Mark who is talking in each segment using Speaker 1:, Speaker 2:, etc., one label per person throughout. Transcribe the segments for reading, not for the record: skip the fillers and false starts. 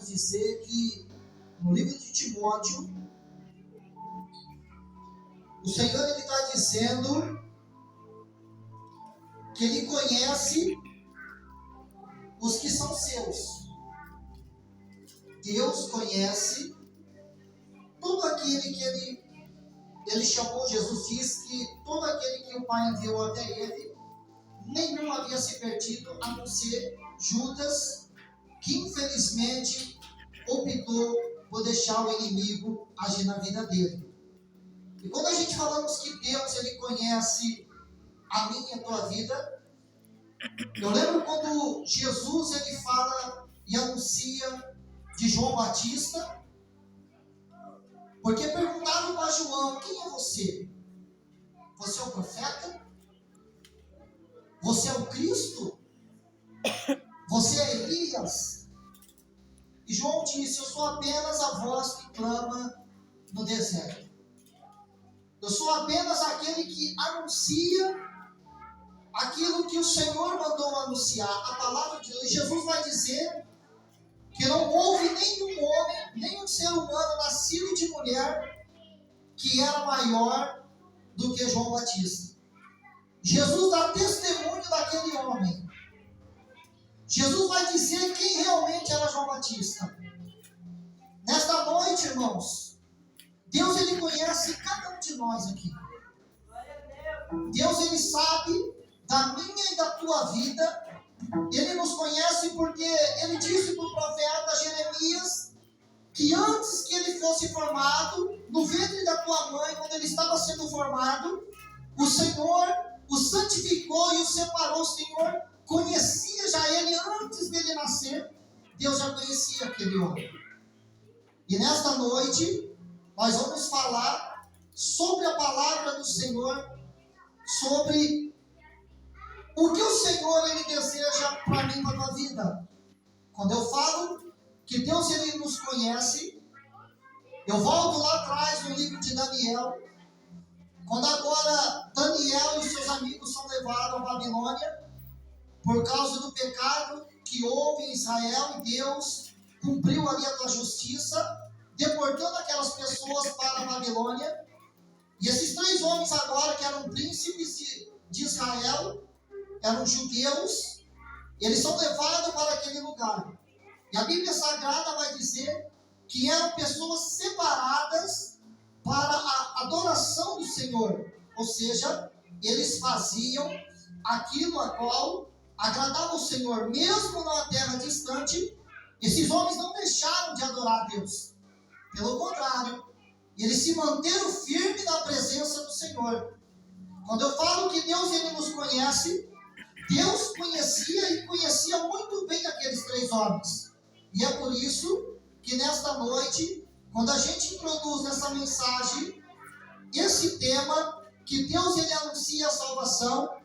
Speaker 1: dizer que no livro de Timóteo, o Senhor ele está dizendo que Ele conhece os que são seus. Deus conhece todo aquele que Ele chamou. Jesus diz que todo aquele que o Pai enviou até Ele, nenhum havia se perdido, a não ser Judas, que infelizmente optou por deixar o inimigo agir na vida dele. E quando a gente falamos que Deus ele conhece a minha e a tua vida, eu lembro quando Jesus ele fala e anuncia de João Batista, porque perguntaram para João: quem é você? Você é o profeta? Você é o Cristo? Você é Elias? E João disse: eu sou apenas a voz que clama no deserto. Eu sou apenas aquele que anuncia aquilo que o Senhor mandou anunciar. A palavra de Deus. Jesus vai dizer que não houve nenhum homem, nenhum ser humano nascido de mulher que era maior do que João Batista. Jesus dá testemunho daquele homem. Jesus vai dizer quem realmente era João Batista. Nesta noite, irmãos, Deus ele conhece cada um de nós aqui. Deus ele sabe da minha e da tua vida. Ele nos conhece porque ele disse para o profeta Jeremias que antes que ele fosse formado no ventre da tua mãe, quando ele estava sendo formado, o Senhor o santificou e o separou. O Senhor conhecia já ele antes dele nascer. Deus já conhecia aquele homem. E nesta noite nós vamos falar sobre a palavra do Senhor, sobre o que o Senhor ele deseja para mim, para a tua vida. Quando eu falo que Deus ele nos conhece, eu volto lá atrás no livro de Daniel, quando agora Daniel e seus amigos são levados à Babilônia por causa do pecado que houve em Israel, e Deus cumpriu ali a tua justiça, deportando aquelas pessoas para a Babilônia. E esses três homens agora, que eram príncipes de Israel, eram judeus, eles são levados para aquele lugar. E a Bíblia Sagrada vai dizer que eram pessoas separadas para a adoração do Senhor. Ou seja, eles faziam aquilo a qual agradava o Senhor. Mesmo numa terra distante, esses homens não deixaram de adorar a Deus. Pelo contrário, eles se manteram firmes na presença do Senhor. Quando eu falo que Deus ele nos conhece, Deus conhecia e conhecia muito bem aqueles três homens. E é por isso que nesta noite, quando a gente introduz nessa mensagem esse tema, que Deus ele anuncia a salvação,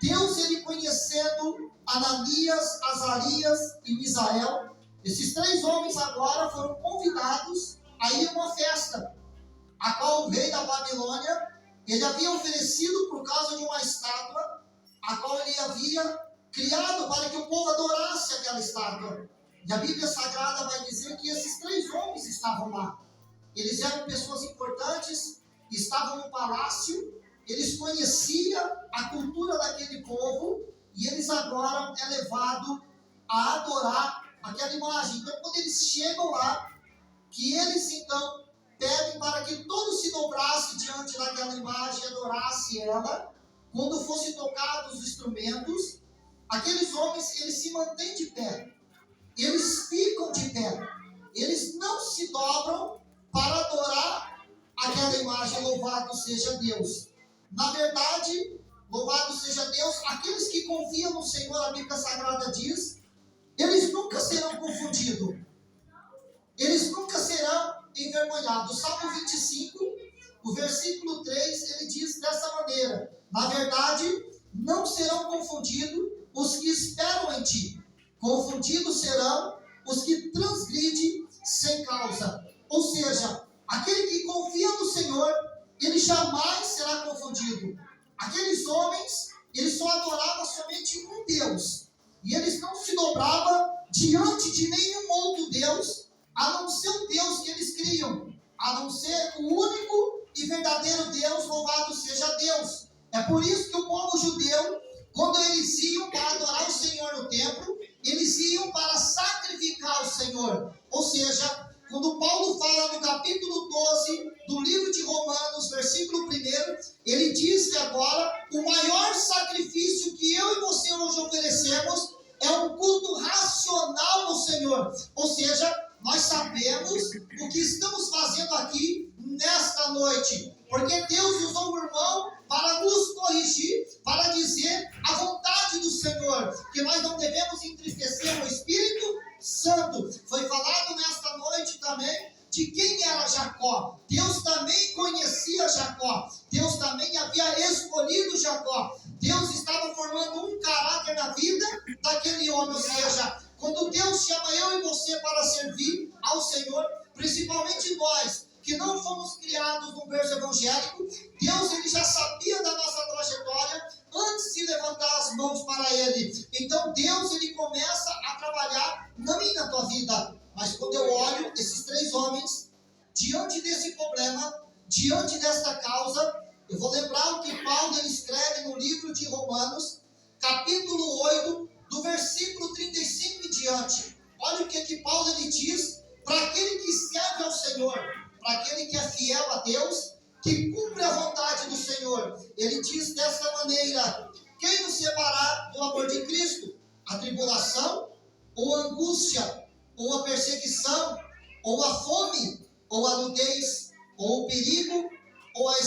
Speaker 1: Deus ele conhecendo Ananias, Azarias e Misael, esses três homens agora foram convidados a ir a uma festa, a qual o rei da Babilônia ele havia oferecido por causa de uma estátua, a qual ele havia criado para que o povo adorasse aquela estátua. E a Bíblia Sagrada vai dizer que esses três homens estavam lá. Eles eram pessoas importantes, estavam no palácio, eles conheciam a cultura daquele povo, e eles agora é levado a adorar aquela imagem. Então, quando eles chegam lá, que eles então pedem para que todos se dobrassem diante daquela imagem e adorassem ela. Quando fossem tocados os instrumentos, aqueles homens eles se mantêm de pé, eles ficam de pé, eles não se dobram para adorar aquela imagem. Louvado seja Deus. Na verdade, louvado seja Deus, aqueles que confiam no Senhor, a Bíblia Sagrada diz, eles nunca serão confundidos, eles nunca serão envergonhados. O Salmo 25, o versículo 3, ele diz dessa maneira: na verdade, não serão confundidos os que esperam em ti, confundidos serão os que transgridem sem causa. Ou seja, aquele que confia no Senhor, ele jamais será confundido. Aqueles homens, eles só adoravam somente um Deus. e eles não se dobravam diante de nenhum outro Deus, a não ser o Deus que eles criam, a não ser o único e verdadeiro Deus, louvado seja Deus. É por isso que o povo judeu, quando eles iam para adorar o Senhor no templo, eles iam para sacrificar o Senhor. Ou seja, quando Paulo fala no capítulo 12 do livro de Romanos, versículo 1, ele diz que agora o maior sacrifício que eu e você hoje oferecemos é um culto racional ao Senhor. Ou seja, nós sabemos o que estamos fazendo aqui nesta noite, porque Deus usou o irmão para nos corrigir, para dizer a vontade do Senhor, que nós não devemos entristecer o Espírito Santo. Foi falado nesta noite também de quem era Jacó. Deus também conhecia Jacó, Deus também havia escolhido Jacó, Deus estava formando um caráter na vida daquele homem. Ou seja, quando Deus chama eu e você para servir ao Senhor, principalmente nós que não fomos criados no berço evangélico, Deus ele já sabia da nossa trajetória antes de levantar as mãos para Ele. Então Deus ele começa a trabalhar na minha e na tua vida. Mas quando eu olho esses três homens diante desse problema, diante desta causa, eu vou lembrar o que Paulo ele escreve no livro de Romanos, capítulo 8, do versículo 35 em diante. Olha o que Paulo ele diz para aquele que serve ao Senhor, para aquele que é fiel a Deus, que cumpre a vontade do Senhor. Ele diz desta maneira: quem nos separar do amor de Cristo? A tribulação, ou a angústia, ou a perseguição, ou a fome, ou a nudez, ou o perigo, ou a